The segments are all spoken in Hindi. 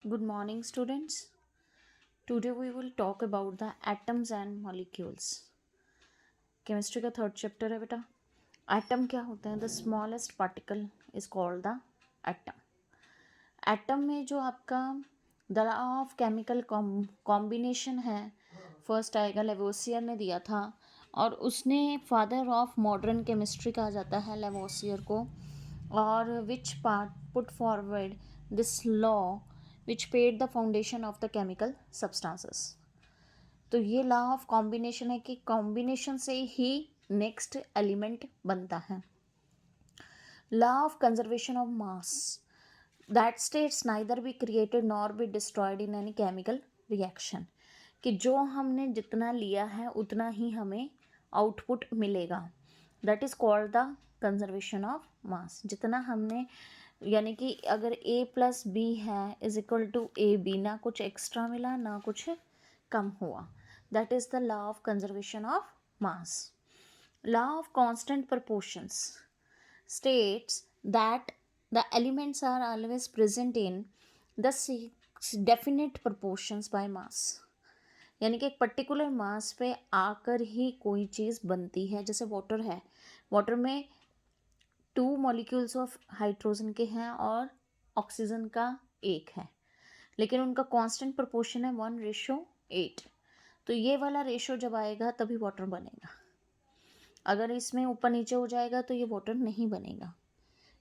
Good morning, students. Today we will talk about the atoms and molecules. Chemistry का थर्ड चैप्टर है बेटा. एटम क्या होता है? The smallest particle is called the atom. Atom में जो आपका the law of chemical combination है, फर्स्ट आएगा लेवोसियर ने दिया था, और उसने फादर ऑफ मॉडर्न केमिस्ट्री कहा जाता है लेवोसियर को. और which part put forward this law which paid the foundation of the chemical substances. तो ये लॉ ऑफ कॉम्बिनेशन है कि कॉम्बिनेशन से ही नेक्स्ट एलिमेंट बनता है. Law of conservation of mass that states neither be created nor be destroyed in any chemical reaction. कि जो हमने जितना लिया है उतना ही हमें आउटपुट मिलेगा. That is called the conservation of mass. जितना हमने, यानी कि अगर a प्लस बी है is equal to A B, ना कुछ एक्स्ट्रा मिला ना कुछ कम हुआ. That is the law of conservation of mass. Law of constant proportions states that the elements are always present in the definite proportions by mass. यानी कि एक पर्टिकुलर मास पे आकर ही कोई चीज़ बनती है. जैसे वाटर है, वाटर में 2 मॉलिक्यूल्स ऑफ हाइड्रोजन के हैं और ऑक्सीजन का 1 है, लेकिन उनका कांस्टेंट प्रोपोर्शन है 1:8. तो ये वाला रेशो जब आएगा तभी वाटर बनेगा. अगर इसमें ऊपर नीचे हो जाएगा तो ये वाटर नहीं बनेगा.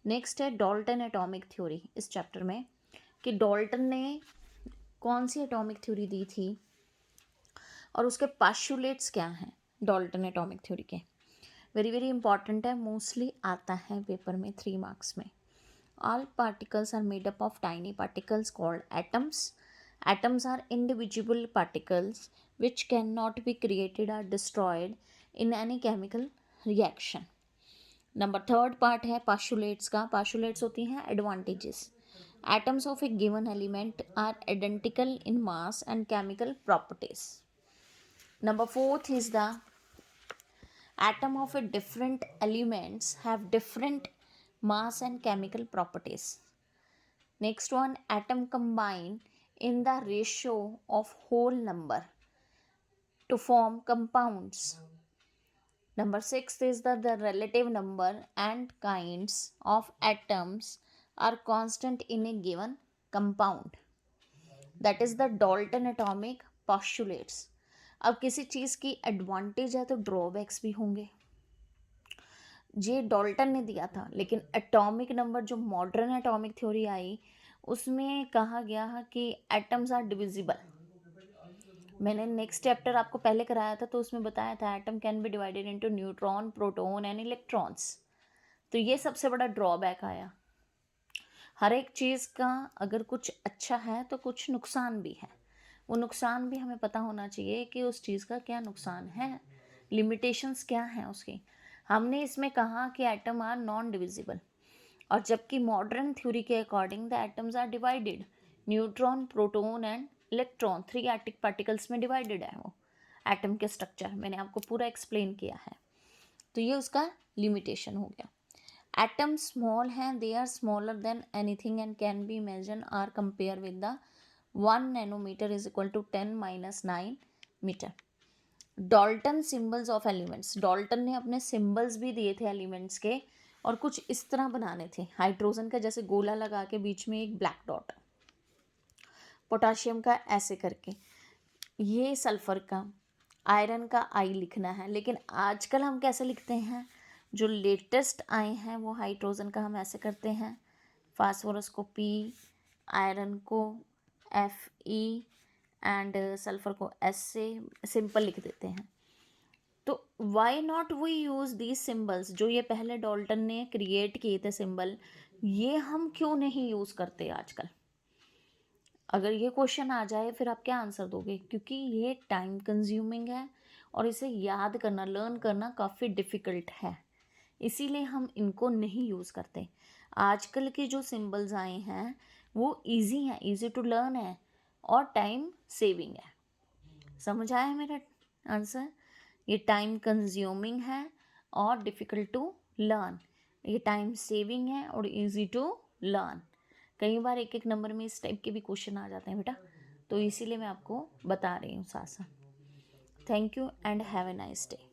नेक्स्ट है डॉल्टन एटॉमिक थ्योरी इस चैप्टर में, कि डॉल्टन ने कौन सी एटॉमिक थ्योरी दी थी और उसके पास्टुलेट्स क्या हैं डॉल्टन एटॉमिक थ्योरी के. वेरी वेरी इंपॉर्टेंट है, मोस्टली आता है पेपर में 3 मार्क्स में. All particles are made up of tiny particles called atoms. Atoms are individual particles which can not be created or destroyed in any chemical reaction. Number third part है पास्टुलेट्स का. पास्टुलेट्स होती हैं advantages. Atoms of a given element are identical in mass and chemical properties. Number 4th is the atom of a different elements have different mass and chemical properties. Next one, atom combine in the ratio of whole number to form compounds. Number 6th is that the relative number and kinds of atoms are constant in a given compound. That is the Dalton atomic postulates. अब किसी चीज़ की एडवांटेज है तो ड्रॉबैक्स भी होंगे. ये डॉल्टन ने दिया था, लेकिन एटॉमिक नंबर जो मॉडर्न एटॉमिक थ्योरी आई उसमें कहा गया कि एटम्स आर डिविजिबल. मैंने नेक्स्ट चैप्टर आपको पहले कराया था तो उसमें बताया था atom can be divided into neutron, proton and electrons. तो ये सबसे बड़ा ड्रॉबैक आया. हर एक चीज़ का अगर कुछ अच्छा है तो कुछ नुकसान भी है. वो नुकसान भी हमें पता होना चाहिए कि उस चीज़ का क्या नुकसान है, लिमिटेशंस क्या हैं उसकी. हमने इसमें कहा कि एटम आर नॉन डिविजिबल, और जबकि मॉडर्न थ्योरी के according the atoms are divided. Neutron, proton and electron 3 एटिक पार्टिकल्स में डिवाइडेड है वो एटम के स्ट्रक्चर. मैंने आपको पूरा एक्सप्लेन किया है. तो ये उसका लिमिटेशन हो गया. एटम स्मॉल हैं, they are smaller than anything and can be imagine or compare with the 1 nanometre is equal to 10⁻9 metre. Dalton symbols of elements. Dalton ने अपने सिंबल्स भी दिए थे एलिमेंट्स के, और कुछ इस तरह बनाने थे. हाइड्रोजन का जैसे गोला लगा के बीच में एक ब्लैक डॉट, पोटाशियम का ऐसे करके, ये सल्फर का, आयरन का आई लिखना है. लेकिन आजकल हम कैसे लिखते हैं, जो लेटेस्ट आए हैं वो हाइड्रोजन का हम ऐसे करते हैं, फास्फोरस को पी, आयरन को Fe एंड सल्फर को एस से सिंपल लिख देते हैं. तो why not we use these symbols, जो ये पहले डॉल्टन ने क्रिएट किए थे सिंबल, ये हम क्यों नहीं यूज़ करते आजकल. अगर ये क्वेश्चन आ जाए फिर आप क्या आंसर दोगे, क्योंकि ये टाइम कंज्यूमिंग है और इसे याद करना, लर्न करना काफ़ी डिफ़िकल्ट है, इसीलिए हम इनको नहीं यूज़ करते. आजकल के जो सिंबल्स आए हैं वो इजी हैं, इजी टू लर्न है और टाइम सेविंग है. समझ आया मेरा आंसर. ये टाइम कंज्यूमिंग है और डिफ़िकल्ट टू लर्न. ये टाइम सेविंग है और इजी टू लर्न. कई बार एक एक नंबर में इस टाइप के भी क्वेश्चन आ जाते हैं बेटा, तो इसीलिए मैं आपको बता रही हूँ साथ साथ। Thank you and have a nice day.